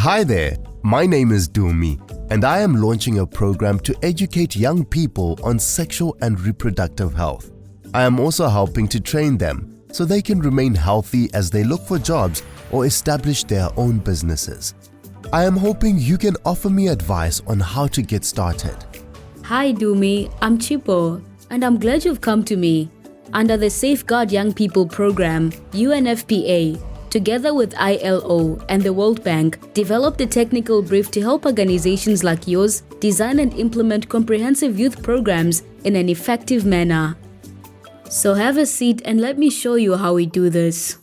Hi there, my name is Dumi, and I am launching a program to educate young people on sexual and reproductive health. I am also helping to train them so they can remain healthy as they look for jobs or establish their own businesses. I am hoping you can offer me advice on how to get started. Hi Dumi, I'm Chipo, and I'm glad you've come to me. Under the Safeguard Young People program, UNFPA, together with ILO and the World Bank, developed a technical brief to help organizations like yours design and implement comprehensive youth programs in an effective manner. So have a seat and let me show you how we do this.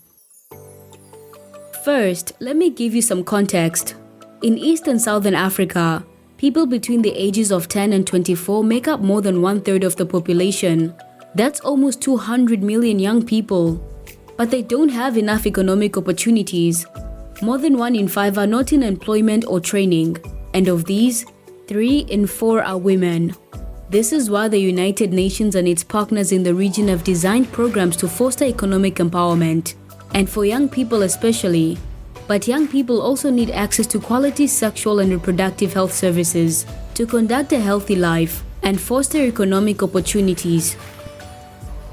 First, let me give you some context. In East and Southern Africa, people between the ages of 10 and 24 make up more than 1/3 of the population. That's almost 200 million young people. But they don't have enough economic opportunities. More than 1 in 5 are not in employment or training, and of these, 3 in 4 are women. This is why the United Nations and its partners in the region have designed programs to foster economic empowerment, and for young people especially. But young people also need access to quality sexual and reproductive health services to conduct a healthy life and foster economic opportunities.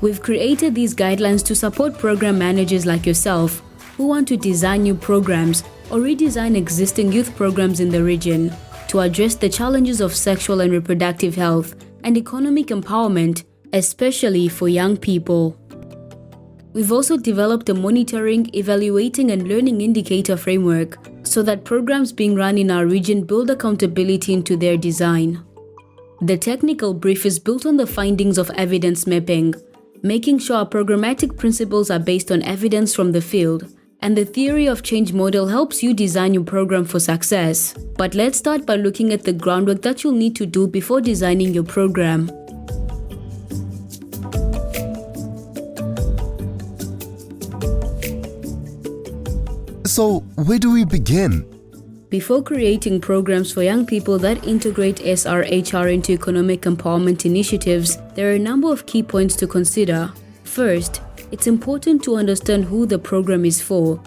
We've created these guidelines to support program managers like yourself who want to design new programs or redesign existing youth programs in the region to address the challenges of sexual and reproductive health and economic empowerment, especially for young people. We've also developed a monitoring, evaluating, and learning indicator framework so that programs being run in our region build accountability into their design. The technical brief is built on the findings of evidence mapping, making sure our programmatic principles are based on evidence from the field, and the theory of change model helps you design your program for success. But let's start by looking at the groundwork that you'll need to do before designing your program. So, where do we begin? Before creating programs for young people that integrate ASRH into economic empowerment initiatives, there are a number of key points to consider. First, it's important to understand who the program is for.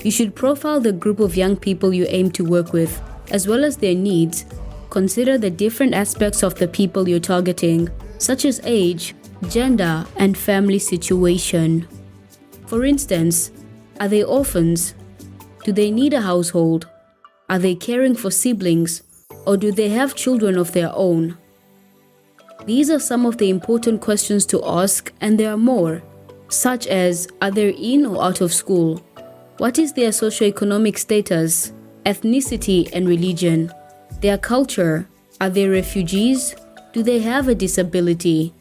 You should profile the group of young people you aim to work with, as well as their needs. Consider the different aspects of the people you're targeting, such as age, gender, and family situation. For instance, are they orphans? Do they need a household? Are they caring for siblings, or do they have children of their own? These are some of the important questions to ask, and there are more, such as are they in or out of school? What is their socioeconomic status, ethnicity and religion? Their culture, are they refugees? Do they have a disability?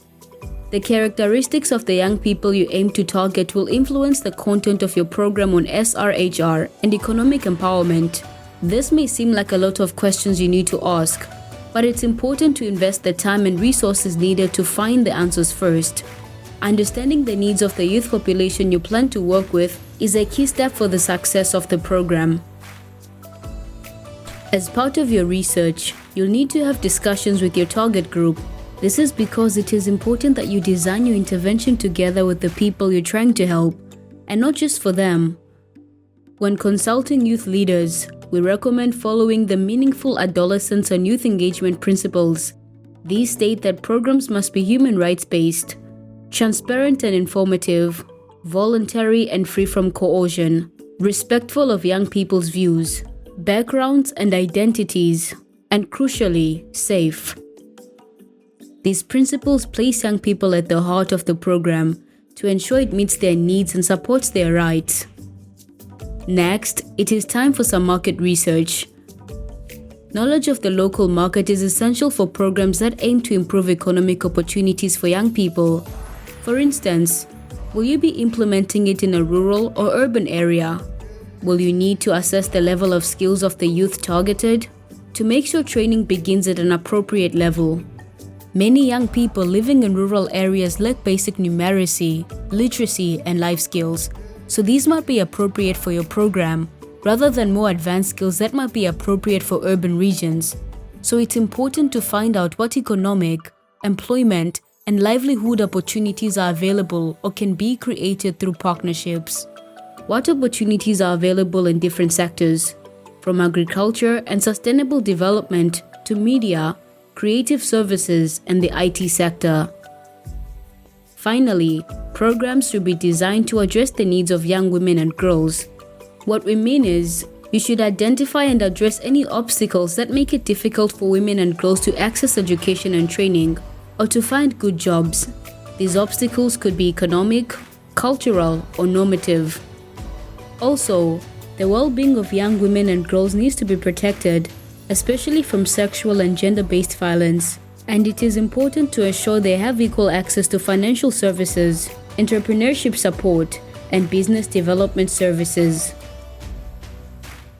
The characteristics of the young people you aim to target will influence the content of your program on SRHR and economic empowerment. This may seem like a lot of questions you need to ask, but it's important to invest the time and resources needed to find the answers first. Understanding the needs of the youth population you plan to work with is a key step for the success of the program. As part of your research, you'll need to have discussions with your target group. This is because it is important that you design your intervention together with the people you're trying to help, and not just for them. When consulting youth leaders, we recommend following the meaningful adolescence and youth engagement principles. These state that programs must be human rights-based, transparent and informative, voluntary and free from coercion, respectful of young people's views, backgrounds and identities, and crucially, safe. These principles place young people at the heart of the program to ensure it meets their needs and supports their rights. Next, it is time for some market research. Knowledge of the local market is essential for programs that aim to improve economic opportunities for young people. For instance, will you be implementing it in a rural or urban area? Will you need to assess the level of skills of the youth targeted to make sure training begins at an appropriate level? Many young people living in rural areas lack basic numeracy, literacy, and life skills. So these might be appropriate for your program, rather than more advanced skills that might be appropriate for urban regions. So it's important to find out what economic, employment, and livelihood opportunities are available or can be created through partnerships. What opportunities are available in different sectors? from agriculture and sustainable development to media, creative services, and the IT sector. Finally, programs should be designed to address the needs of young women and girls. What we mean is, you should identify and address any obstacles that make it difficult for women and girls to access education and training, or to find good jobs. These obstacles could be economic, cultural, or normative. Also, the well-being of young women and girls needs to be protected, especially from sexual and gender-based violence. And it is important to ensure they have equal access to financial services, entrepreneurship support, and business development services.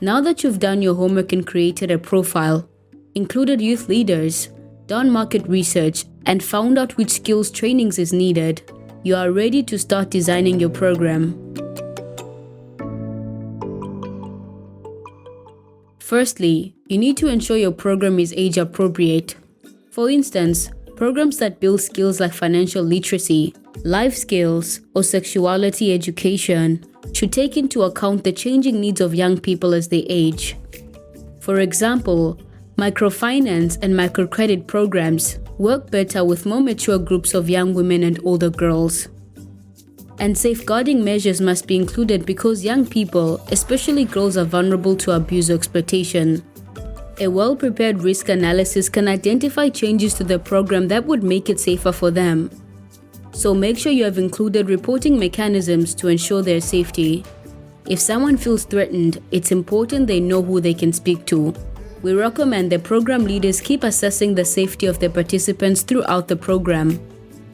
Now that you've done your homework and created a profile, included youth leaders, done market research, and found out which skills trainings is needed, you are ready to start designing your program. Firstly, you need to ensure your program is age appropriate. For instance, programs that build skills like financial literacy, life skills, or sexuality education should take into account the changing needs of young people as they age. For example, microfinance and microcredit programs work better with more mature groups of young women and older girls. And safeguarding measures must be included because young people, especially girls, are vulnerable to abuse or exploitation. A well-prepared risk analysis can identify changes to the program that would make it safer for them. So make sure you have included reporting mechanisms to ensure their safety. If someone feels threatened, it's important they know who they can speak to. We recommend that program leaders keep assessing the safety of their participants throughout the program.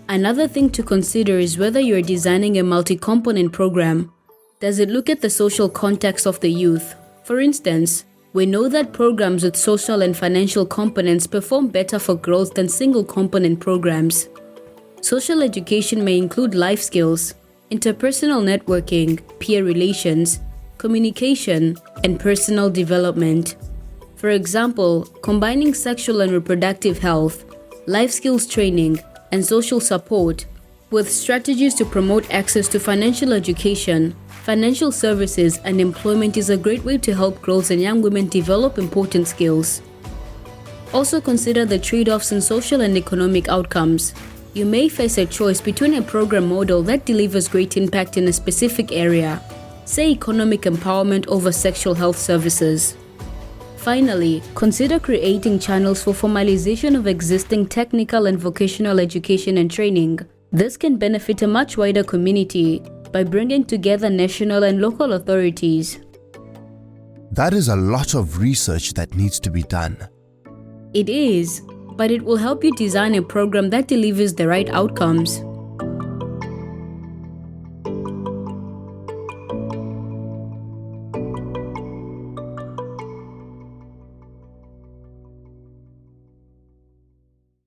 Another thing to consider is whether you're designing a multi-component program. Does it look at the social context of the youth? For instance, we know that programs with social and financial components perform better for girls than single-component programs. Social education may include life skills, interpersonal networking, peer relations, communication, and personal development. For example, combining sexual and reproductive health, life skills training, and social support with strategies to promote access to financial education, financial services, and employment is a great way to help girls and young women develop important skills. Also consider the trade-offs in social and economic outcomes. You may face a choice between a program model that delivers great impact in a specific area, say economic empowerment over sexual health services. Finally, consider creating channels for formalization of existing technical and vocational education and training. This can benefit a much wider community by bringing together national and local authorities. That is a lot of research that needs to be done. It is, but it will help you design a program that delivers the right outcomes.